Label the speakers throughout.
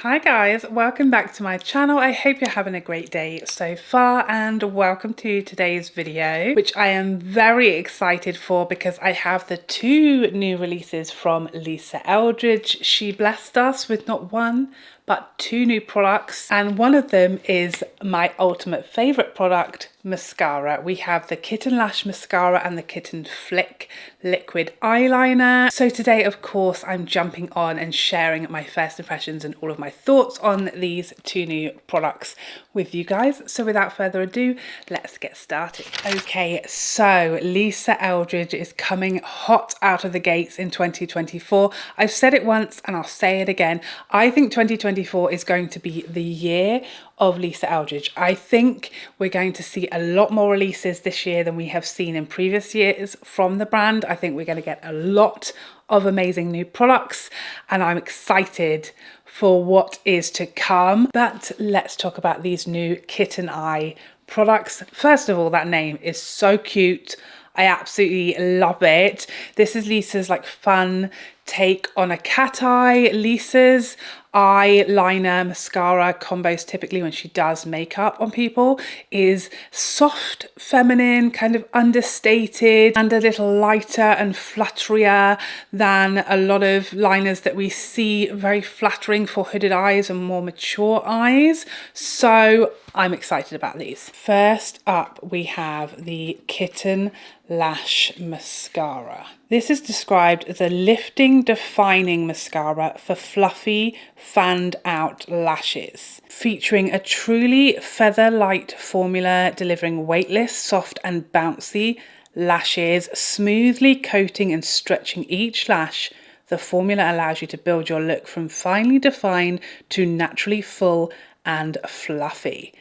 Speaker 1: Hi guys, welcome back to my channel. I hope you're having a great day so far and welcome to today's video, which I am very excited for because I have the two new releases from Lisa Eldridge. She blessed us with not one but two new products, and one of them is my ultimate favorite product, mascara. We have the Kitten Lash Mascara and the Kitten Flick liquid eyeliner. So today, of course, I'm jumping on and sharing my first impressions and all of my thoughts on these two new products with you guys. So without further ado, let's get started. Okay, so Lisa Eldridge is coming hot out of the gates in 2024. I've said it once and I'll say it again. I think 2024 is going to be the year of Lisa Eldridge. I think we're going to see a lot more releases this year than we have seen in previous years from the brand. I think we're going to get a lot of amazing new products and I'm excited for what is to come. But let's talk about these new kitten eye products. First of all, that name is so cute. I absolutely love it. This is Lisa's like fun take on a cat eye. Lisa's eyeliner mascara combos, typically when she does makeup on people, is soft, feminine, kind of understated and a little lighter and flutterier than a lot of liners that we see, very flattering for hooded eyes and more mature eyes. So I'm excited about these. First up, we have the Kitten Lash Mascara. This is described as a lifting, defining mascara for fluffy, fanned out lashes, featuring a truly feather-light formula delivering weightless, soft and bouncy lashes, smoothly coating and stretching each lash. The formula allows you to build your look from finely defined to naturally full and fluffy.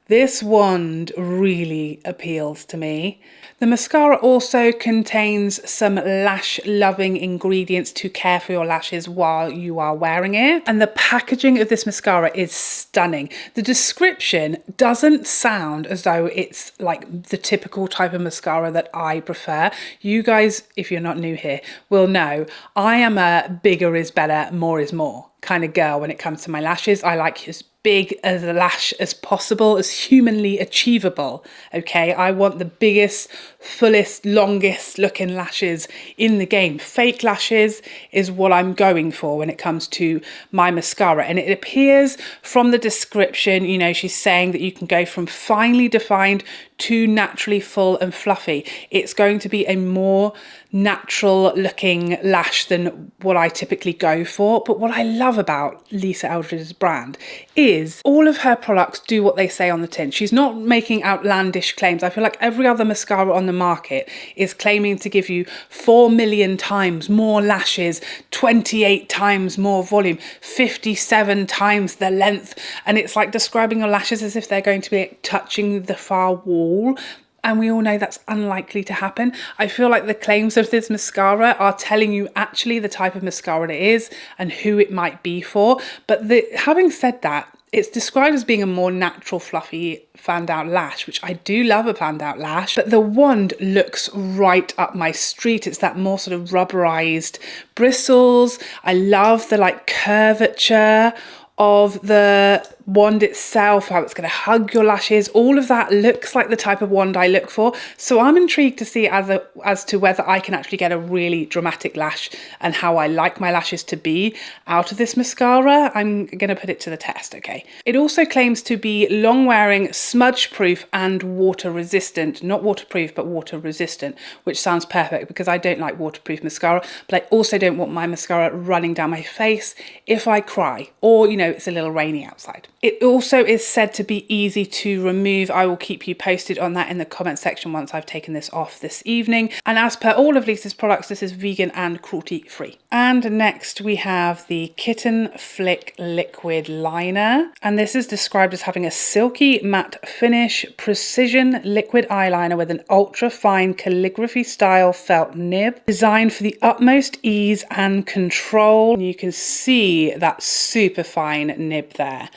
Speaker 1: This wand really appeals to me. The mascara also contains some lash loving ingredients to care for your lashes while you are wearing it. And the packaging of this mascara is stunning. The description doesn't sound as though it's like the typical type of mascara that I prefer. You guys, if you're not new here, will know I am a bigger is better, more is more kind of girl when it comes to my lashes. I like as big as a lash as possible, as humanly achievable. Okay, I want the biggest, fullest, longest looking lashes in the game. Fake lashes is what I'm going for when it comes to my mascara. And it appears from the description, you know, she's saying that you can go from finely defined to naturally full and fluffy. It's going to be a more natural looking lash than what I typically go for. But what I love about Lisa Eldridge's brand is all of her products do what they say on the tin. She's not making outlandish claims. I feel like every other mascara on the market is claiming to give you 4 million times more lashes, 28 times more volume, 57 times the length. And it's like describing your lashes as if they're going to be touching the far wall. And we all know that's unlikely to happen. I feel like the claims of this mascara are telling you actually the type of mascara it is and who it might be for. But having said that, it's described as being a more natural, fluffy, fanned out lash, which I do love a fanned out lash, but the wand looks right up my street. It's that more sort of rubberized bristles. I love the like curvature of the wand itself, how it's going to hug your lashes. All of that looks like the type of wand I look for. So I'm intrigued to see as to whether I can actually get a really dramatic lash and how I like my lashes to be out of this mascara. I'm going to put it to the test, okay? It also claims to be long wearing, smudge proof and water resistant. Not waterproof, but water resistant, which sounds perfect because I don't like waterproof mascara, but I also don't want my mascara running down my face if I cry or, you know, it's a little rainy outside. It also is said to be easy to remove. I will keep you posted on that in the comment section once I've taken this off this evening. And as per all of Lisa's products, this is vegan and cruelty free. And next we have the Kitten Flick liquid liner. And this is described as having a silky matte finish, precision liquid eyeliner with an ultra fine calligraphy style felt nib, designed for the utmost ease and control. You can see that super fine nib there.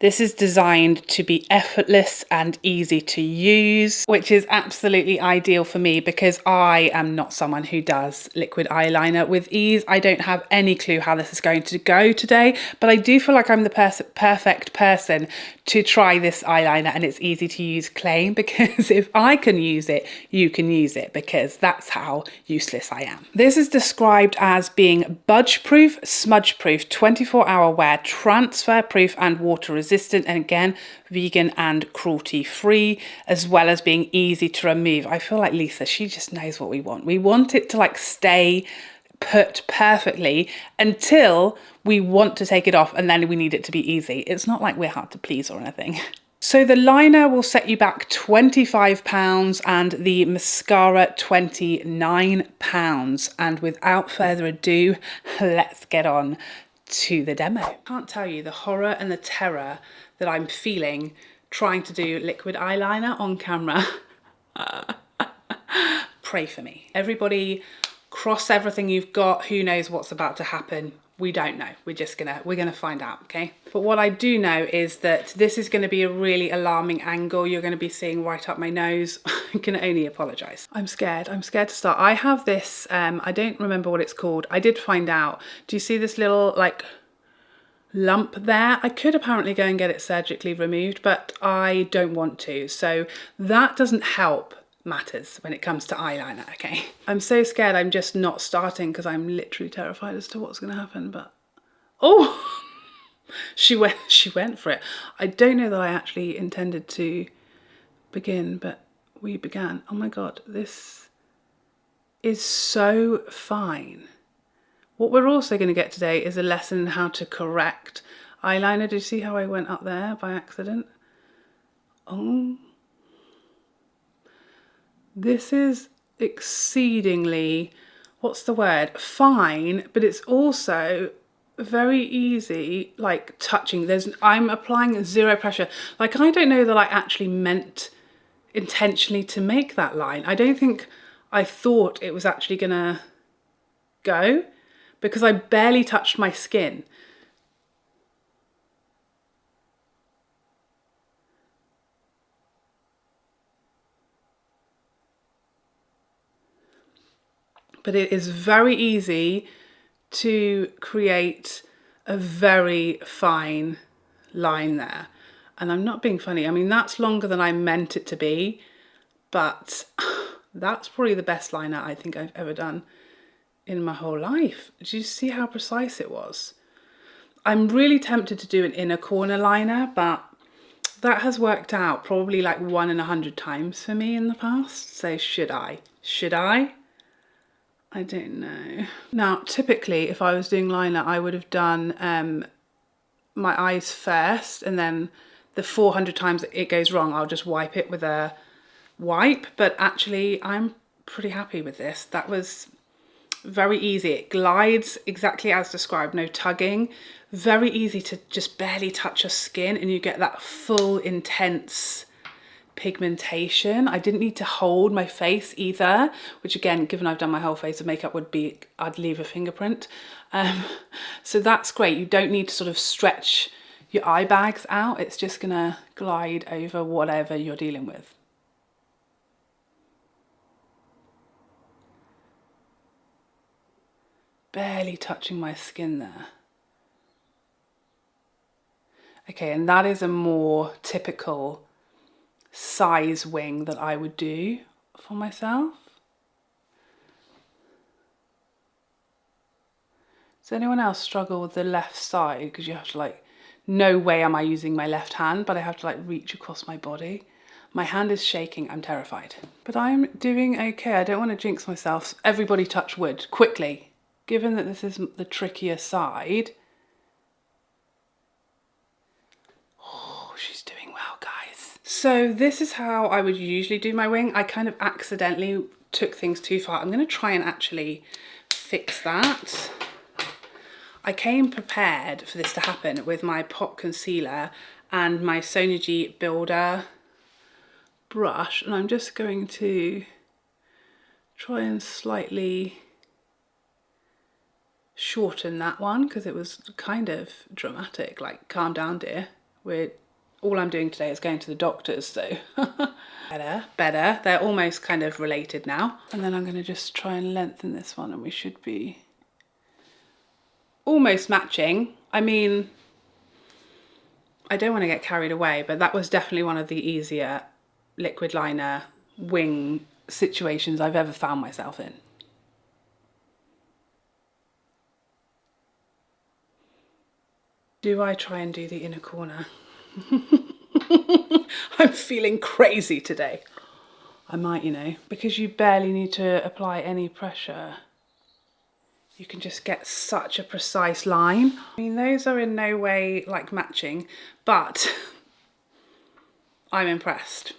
Speaker 1: This is designed to be effortless and easy to use, which is absolutely ideal for me because I am not someone who does liquid eyeliner with ease. I don't have any clue how this is going to go today, but I do feel like I'm the perfect person to try this eyeliner, and it's easy to use clay, because if I can use it, you can use it, because that's how useless I am. This is described as being budge proof, smudge proof, 24-hour wear, transfer proof and water resistant, and again vegan and cruelty free, as well as being easy to remove. I feel like Lisa, she just knows what we want. We want it to like stay put perfectly until we want to take it off, and then we need it to be easy. It's not like we're hard to please or anything. So the liner will set you back £25 and the mascara £29. And without further ado, let's get on to the demo. I can't tell you the horror and the terror that I'm feeling trying to do liquid eyeliner on camera. Pray for me. Everybody cross everything you've got. Who knows what's about to happen? We don't know. We're gonna find out, okay? But what I do know is that this is gonna be a really alarming angle. You're gonna be seeing right up my nose. I can only apologize. I'm scared to start. I have this, I don't remember what it's called. I did find out. Do you see this little like lump there? I could apparently go and get it surgically removed, but I don't want to. So that doesn't help matters when it comes to eyeliner, okay? I'm so scared I'm just not starting because I'm literally terrified as to what's gonna happen, but oh, she went for it. I don't know that I actually intended to begin, but we began. Oh my God, this is so fine. What we're also gonna get today is a lesson in how to correct eyeliner. Did you see how I went up there by accident? Oh, this is exceedingly, what's the word, fine, but it's also very easy, like touching. I'm applying zero pressure. Like, I don't know that I actually meant intentionally to make that line. I don't think I thought it was actually gonna go, because I barely touched my skin. But it is very easy to create a very fine line there. And I'm not being funny. I mean, that's longer than I meant it to be, but that's probably the best liner I think I've ever done in my whole life. Did you see how precise it was? I'm really tempted to do an inner corner liner, but that has worked out probably like 1 in 100 times for me in the past. So should I? Should I? I don't know. Now, typically, if I was doing liner, I would have done my eyes first, and then the 400 times it goes wrong, I'll just wipe it with a wipe. But actually, I'm pretty happy with this. That was very easy. It glides exactly as described, no tugging. Very easy to just barely touch your skin, and you get that full, intense pigmentation. I didn't need to hold my face either, which again, given I've done my whole face of makeup, would be, I'd leave a fingerprint. So that's great. You don't need to sort of stretch your eye bags out. It's just gonna glide over whatever you're dealing with. Barely touching my skin there. Okay, and that is a more typical size wing that I would do for myself. Does anyone else struggle with the left side? Because you have to like, no way am I using my left hand, but I have to like reach across my body. My hand is shaking, I'm terrified. But I'm doing okay, I don't want to jinx myself. Everybody touch wood, quickly. Given that this is the trickier side. Oh, she's doing well, guys. So this is how I would usually do my wing. I kind of accidentally took things too far. I'm gonna try and actually fix that. I came prepared for this to happen with my pot concealer and my Sonia G builder brush, and I'm just going to try and slightly shorten that one because it was kind of dramatic. Like, calm down, dear, we're all I'm doing today is going to the doctors, so better. They're almost kind of related now. And then I'm going to just try and lengthen this one, and we should be almost matching. I mean, I don't want to get carried away, but that was definitely one of the easier liquid liner wing situations I've ever found myself in. Do I try and do the inner corner? I'm feeling crazy today. I might, you know, because you barely need to apply any pressure. You can just get such a precise line. I mean, those are in no way like matching, but I'm impressed.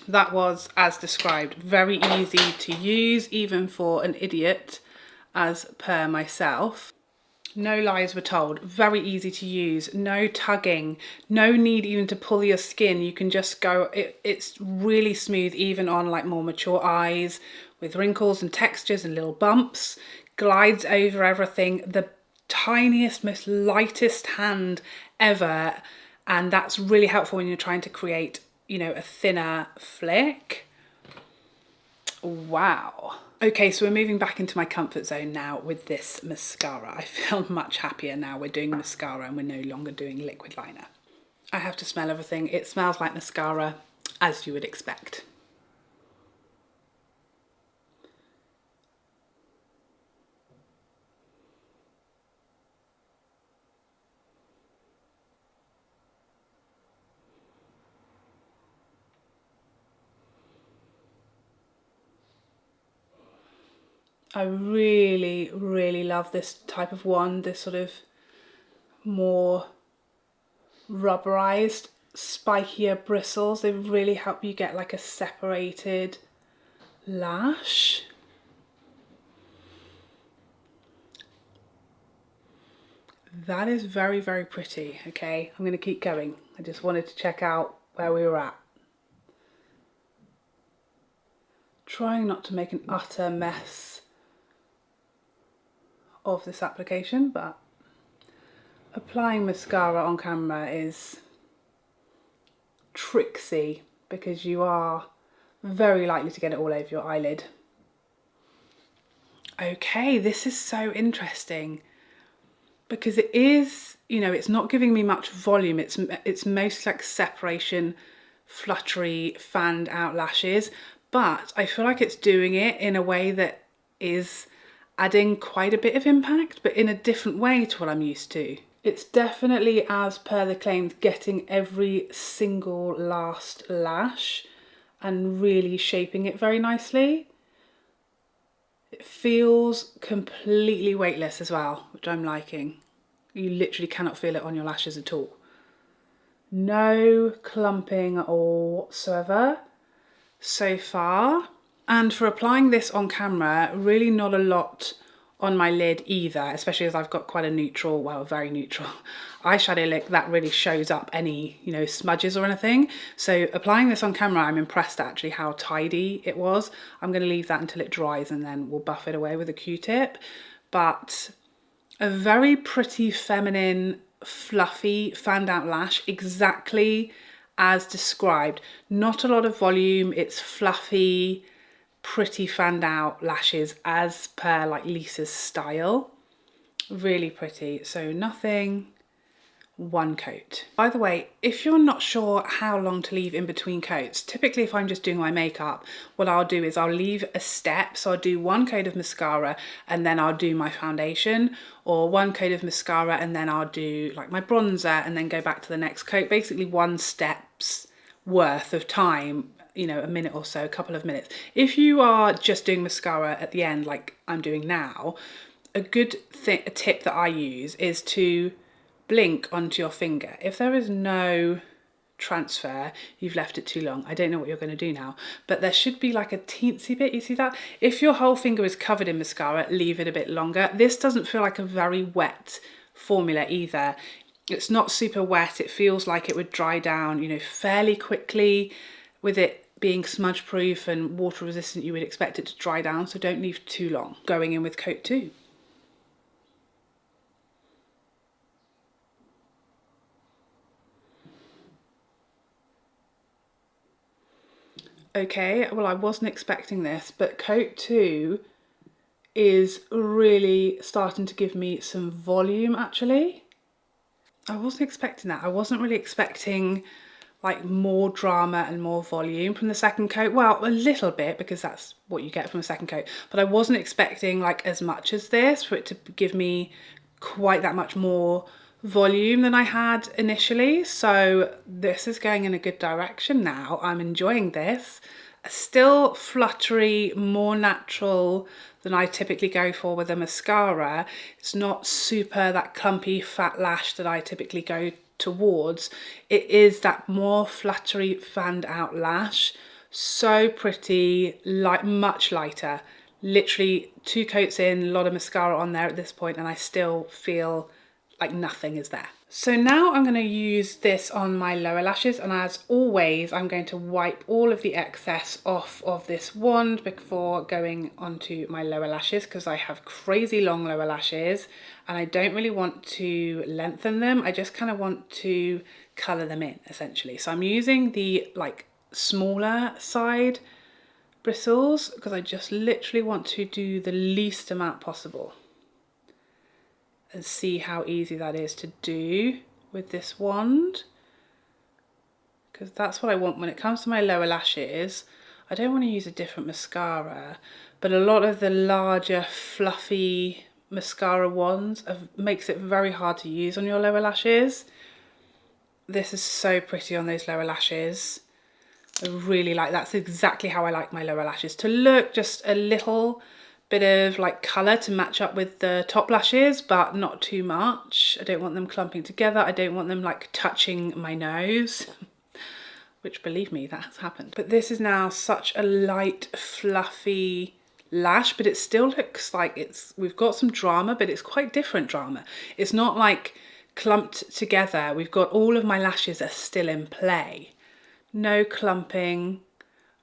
Speaker 1: That was, as described, very easy to use, even for an idiot as per myself. No lies were told, very easy to use, no tugging, no need even to pull your skin. You can just go, it's really smooth even on like more mature eyes with wrinkles and textures and little bumps, glides over everything, the tiniest, most lightest hand ever. And that's really helpful when you're trying to create, you know, a thinner flick. Wow. Okay, so we're moving back into my comfort zone now with this mascara. I feel much happier now we're doing mascara and we're no longer doing liquid liner. I have to smell everything. It smells like mascara, as you would expect. I really, really love this type of wand, this sort of more rubberized, spikier bristles. They really help you get like a separated lash. That is very, very pretty. Okay, I'm going to keep going. I just wanted to check out where we were at. Trying not to make an utter mess of this application, but applying mascara on camera is tricksy because you are very likely to get it all over your eyelid. Okay, this is so interesting because it is, you know, it's not giving me much volume. It's mostly like separation, fluttery, fanned out lashes, but I feel like it's doing it in a way that is adding quite a bit of impact, but in a different way to what I'm used to. It's definitely, as per the claims, getting every single last lash and really shaping it very nicely. It feels completely weightless as well, which I'm liking. You literally cannot feel it on your lashes at all. No clumping at all whatsoever so far. And for applying this on camera, really not a lot on my lid either, especially as I've got quite a neutral, well, very neutral eyeshadow look that really shows up any, you know, smudges or anything. So applying this on camera, I'm impressed actually how tidy it was. I'm going to leave that until it dries and then we'll buff it away with a Q-tip. But a very pretty, feminine, fluffy, fanned out lash, exactly as described. Not a lot of volume, it's fluffy, pretty fanned out lashes as per like Lisa's style. Really pretty. So nothing, one coat. By the way, if you're not sure how long to leave in between coats, typically if I'm just doing my makeup, what I'll do is I'll leave a step. So I'll do one coat of mascara and then I'll do my foundation, or one coat of mascara and then I'll do like my bronzer and then go back to the next coat. Basically one step's worth of time, you know, a minute or so, a couple of minutes. If you are just doing mascara at the end like I'm doing now, a good a tip that I use is to blink onto your finger. If there is no transfer, you've left it too long. I don't know what you're going to do now, but there should be like a teensy bit, you see that? If your whole finger is covered in mascara, leave it a bit longer. This doesn't feel like a very wet formula either. It's not super wet. It feels like it would dry down, you know, fairly quickly. With it being smudge proof and water resistant, you would expect it to dry down, so don't leave too long. Going in with coat 2. Okay, well, I wasn't expecting this, but coat 2 is really starting to give me some volume actually. I wasn't expecting that. I wasn't really expecting like more drama and more volume from the second coat. Well, a little bit, because that's what you get from a second coat, but I wasn't expecting like as much as this, for it to give me quite that much more volume than I had initially. So this is going in a good direction now. I'm enjoying this. Still fluttery, more natural than I typically go for with a mascara. It's not super that clumpy fat lash that I typically go towards. It is that more fluttery fanned out lash. So pretty, like much lighter. Literally 2 coats in, a lot of mascara on there at this point, and I still feel like nothing is there. So now I'm going to use this on my lower lashes, and as always I'm going to wipe all of the excess off of this wand before going onto my lower lashes, because I have crazy long lower lashes and I don't really want to lengthen them. I just kind of want to colour them in essentially. So I'm using the like smaller side bristles because I just literally want to do the least amount possible. And see how easy that is to do with this wand, because that's what I want when it comes to my lower lashes. I don't want to use a different mascara, but a lot of the larger fluffy mascara wands makes it very hard to use on your lower lashes. This is so pretty on those lower lashes. I really like, that's exactly how I like my lower lashes to look, just a little bit of like colour to match up with the top lashes, but not too much. I don't want them clumping together. I don't want them like touching my nose, which believe me, that has happened. But this is now such a light, fluffy lash, but it still looks like we've got some drama, but it's quite different drama. It's not like clumped together. We've got all of my lashes are still in play. No clumping.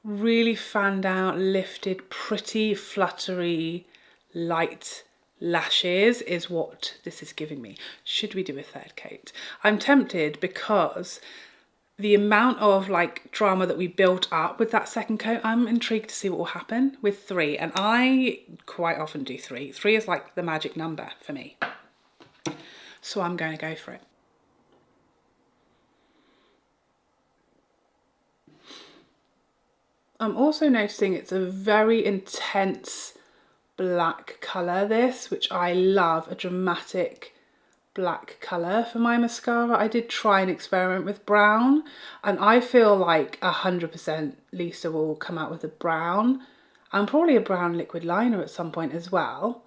Speaker 1: Really fanned out, lifted, pretty, fluttery, light lashes is what this is giving me. Should we do a third coat? I'm tempted because the amount of like drama that we built up with that second coat, I'm intrigued to see what will happen with 3. And I quite often do 3. 3 is like the magic number for me. So I'm going to go for it. I'm also noticing it's a very intense black colour, this, which I love, a dramatic black colour for my mascara. I did try and experiment with brown, and I feel like 100% Lisa will come out with a brown, and probably a brown liquid liner at some point as well,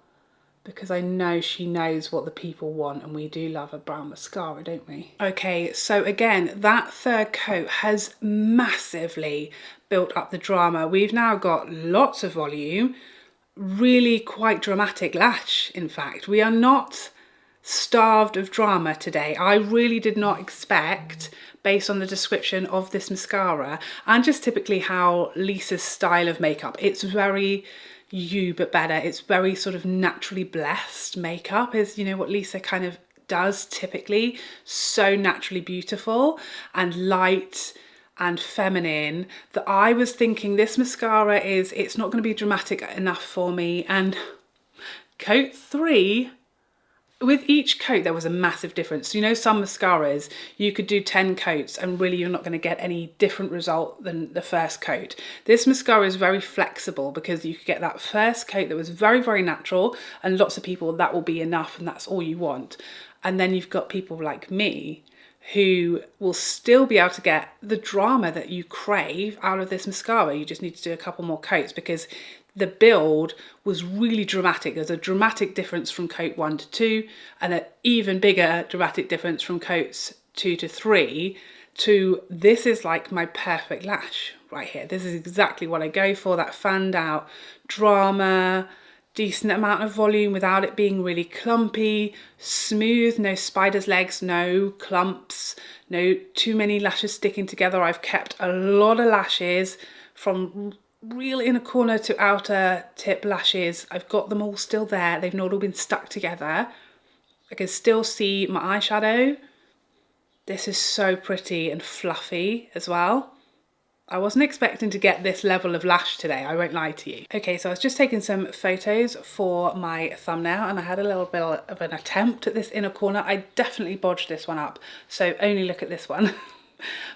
Speaker 1: because I know she knows what the people want, and we do love a brown mascara, don't we? Okay, so again, that third coat has massively built up the drama. We've now got lots of volume, really quite dramatic lash, in fact. We are not starved of drama today. I really did not expect, based on the description of this mascara, and just typically how Lisa's style of makeup, it's very you but better. It's very sort of naturally blessed makeup, is, you know, what Lisa kind of does typically. So naturally beautiful and light and feminine that I was thinking this mascara it's not going to be dramatic enough for me. And coat 3, with each coat there was a massive difference. You know, some mascaras you could do 10 coats and really you're not going to get any different result than the first coat. This mascara is very flexible because you could get that first coat that was very, very natural, and lots of people that will be enough and that's all you want. And then you've got people like me who will still be able to get the drama that you crave out of this mascara. You just need to do a couple more coats because the build was really dramatic. There's a dramatic difference from coat 1 to 2, and an even bigger dramatic difference from coats 2 to 3 to this is like my perfect lash right here. This is exactly what I go for, that fanned out drama, decent amount of volume without it being really clumpy, smooth, no spider's legs, no clumps, no too many lashes sticking together. I've kept a lot of lashes from real inner corner to outer tip lashes. I've got them all still there. They've not all been stuck together. I can still see my eyeshadow. This is so pretty and fluffy as well. I wasn't expecting to get this level of lash today, I won't lie to you. Okay, so I was just taking some photos for my thumbnail and I had a little bit of an attempt at this inner corner. I definitely bodged this one up, so only look at this one.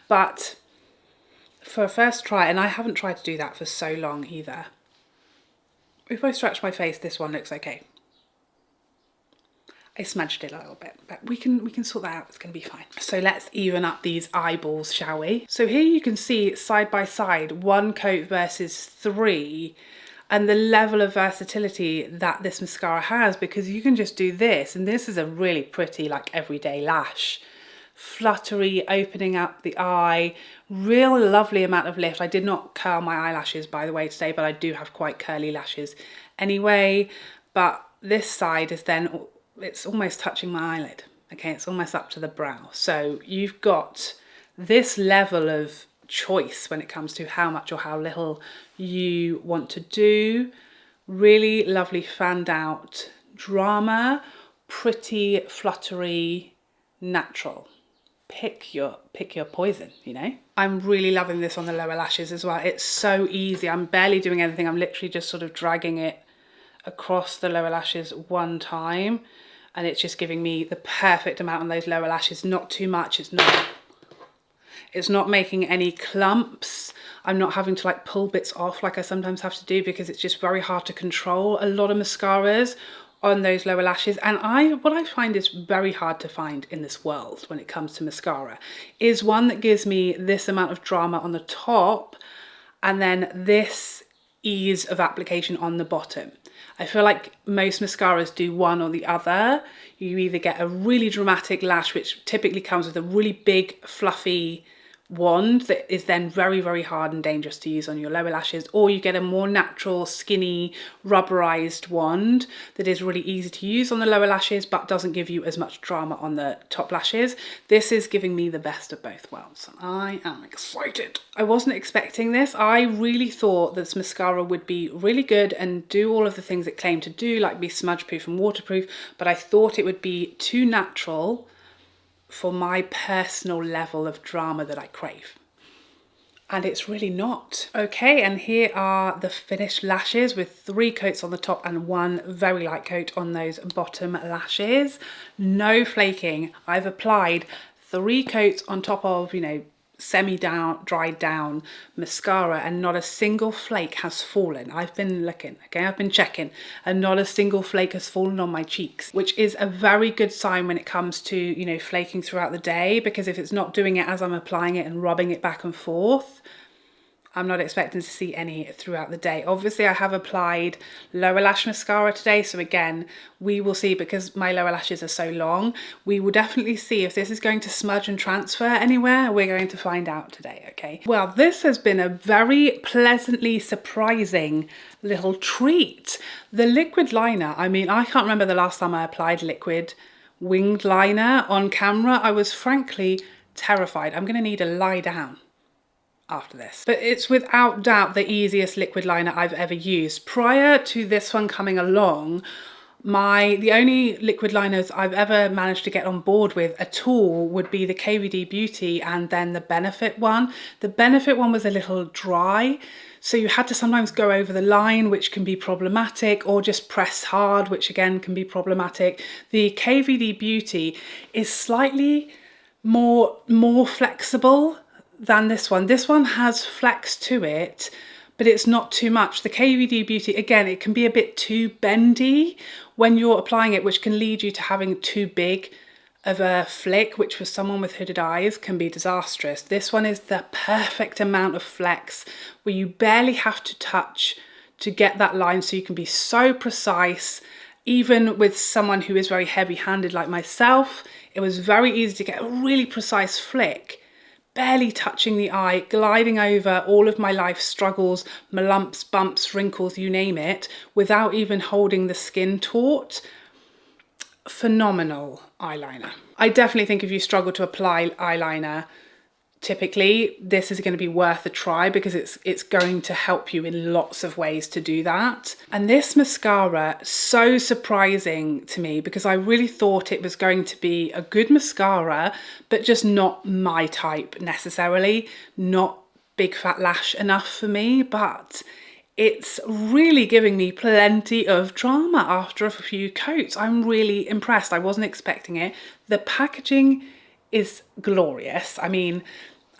Speaker 1: But for a first try, and I haven't tried to do that for so long either. If I stretch my face, this one looks okay. I smudged it a little bit, but we can sort that out, it's gonna be fine. So let's even up these eyeballs, shall we? So here you can see side by side, 1 coat versus 3, and the level of versatility that this mascara has, because you can just do this, and this is a really pretty, like, everyday lash. Fluttery, opening up the eye, real lovely amount of lift. I did not curl my eyelashes, by the way, today, but I do have quite curly lashes anyway. But this side is then, it's almost touching my eyelid. Okay, it's almost up to the brow. So you've got this level of choice when it comes to how much or how little you want to do. Really lovely fanned out drama, pretty, fluttery, natural. Pick your poison, you know. I'm really loving this on the lower lashes as well. It's so easy. I'm barely doing anything. I'm literally just sort of dragging it across the lower lashes one time, and it's just giving me the perfect amount on those lower lashes. Not too much. It's not making any clumps. I'm not having to like pull bits off like I sometimes have to do, because it's just very hard to control a lot of mascaras on those lower lashes. And what I find is very hard to find in this world when it comes to mascara is one that gives me this amount of drama on the top and then this ease of application on the bottom. I feel like most mascaras do one or the other. You either get a really dramatic lash, which typically comes with a really big fluffy wand that is then very, very hard and dangerous to use on your lower lashes, or you get a more natural, skinny, rubberized wand that is really easy to use on the lower lashes but doesn't give you as much drama on the top lashes. This is giving me the best of both worlds and I am excited. I wasn't expecting this. I really thought this mascara would be really good and do all of the things it claimed to do, like be smudge proof and waterproof, but I thought it would be too natural for my personal level of drama that I crave. And it's really not. Okay, and here are the finished lashes with 3 coats on the top and 1 very light coat on those bottom lashes. No flaking. I've applied 3 coats on top of, you know, dried down mascara and not a single flake has fallen. I've been looking, okay, I've been checking, and not a single flake has fallen on my cheeks, which is a very good sign when it comes to, you know, flaking throughout the day, because if it's not doing it as I'm applying it and rubbing it back and forth, I'm not expecting to see any throughout the day. Obviously, I have applied lower lash mascara today, so again, we will see, because my lower lashes are so long, we will definitely see if this is going to smudge and transfer anywhere. We're going to find out today, okay? Well, this has been a very pleasantly surprising little treat. The liquid liner, I mean, I can't remember the last time I applied liquid winged liner on camera. I was frankly terrified. I'm gonna need to lie down after this. But it's without doubt the easiest liquid liner I've ever used. Prior to this one coming along, the only liquid liners I've ever managed to get on board with at all would be the KVD Beauty and then the Benefit one. The Benefit one was a little dry, so you had to sometimes go over the line, which can be problematic, or just press hard, which again can be problematic. The KVD Beauty is slightly more flexible than this one. This one has flex to it, but it's not too much. The KVD Beauty, again, it can be a bit too bendy when you're applying it, which can lead you to having too big of a flick, which for someone with hooded eyes can be disastrous. This one is the perfect amount of flex where you barely have to touch to get that line, so you can be so precise. Even with someone who is very heavy-handed like myself, it was very easy to get a really precise flick, barely touching the eye, gliding over all of my life struggles, my lumps, bumps, wrinkles, you name it, without even holding the skin taut. Phenomenal eyeliner. I definitely think if you struggle to apply eyeliner, typically this is going to be worth a try, because it's going to help you in lots of ways to do that. And this mascara, so surprising to me, because I really thought it was going to be a good mascara, but just not my type necessarily, not big fat lash enough for me, but it's really giving me plenty of drama after a few coats. I'm really impressed. I wasn't expecting it. The packaging is glorious. I mean,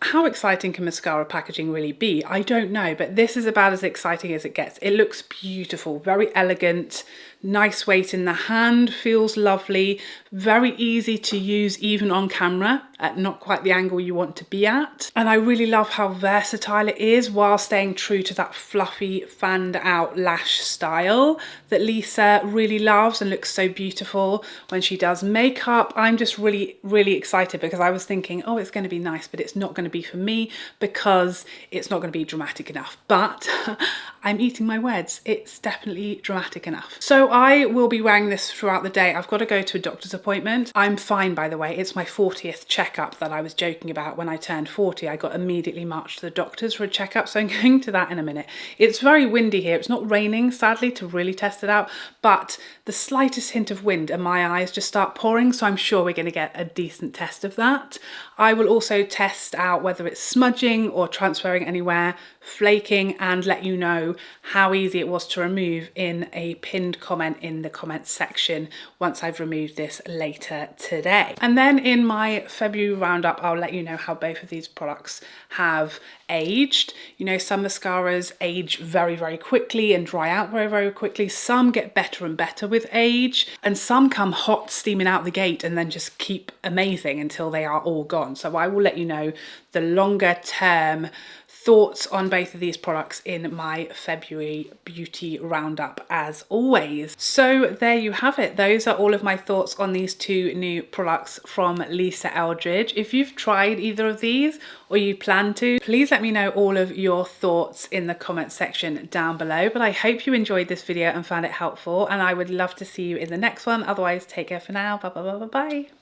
Speaker 1: how exciting can mascara packaging really be? I don't know, but this is about as exciting as it gets. It looks beautiful, very elegant, nice weight in the hand, feels lovely, very easy to use even on camera at not quite the angle you want to be at. And I really love how versatile it is while staying true to that fluffy, fanned out lash style that Lisa really loves and looks so beautiful when she does makeup. I'm just really, really excited because I was thinking, oh, it's going to be nice, but it's not going to be for me because it's not going to be dramatic enough. But I'm eating my words. It's definitely dramatic enough. So I will be wearing this throughout the day. I've got to go to a doctor's appointment. I'm fine, by the way. It's my 40th checkup that I was joking about when I turned 40. I got immediately marched to the doctor's for a checkup, so I'm going to that in a minute. It's very windy here. It's not raining, sadly, to really test it out, but the slightest hint of wind and my eyes just start pouring, so I'm sure we're going to get a decent test of that. I will also test out whether it's smudging or transferring anywhere, flaking, and let you know how easy it was to remove in a pinned comment in the comments section once I've removed this later today. And then in my February roundup, I'll let you know how both of these products have aged. You know, some mascaras age very, very quickly and dry out very, very quickly. Some get better and better with age, and some come hot, steaming out the gate and then just keep amazing until they are all gone. So I will let you know the longer term thoughts on both of these products in my February beauty roundup as always. So there you have it. Those are all of my thoughts on these two new products from Lisa Eldridge. If you've tried either of these or you plan to, please let me know all of your thoughts in the comment section down below. But I hope you enjoyed this video and found it helpful, and I would love to see you in the next one. Otherwise, take care for now. Bye bye bye bye bye.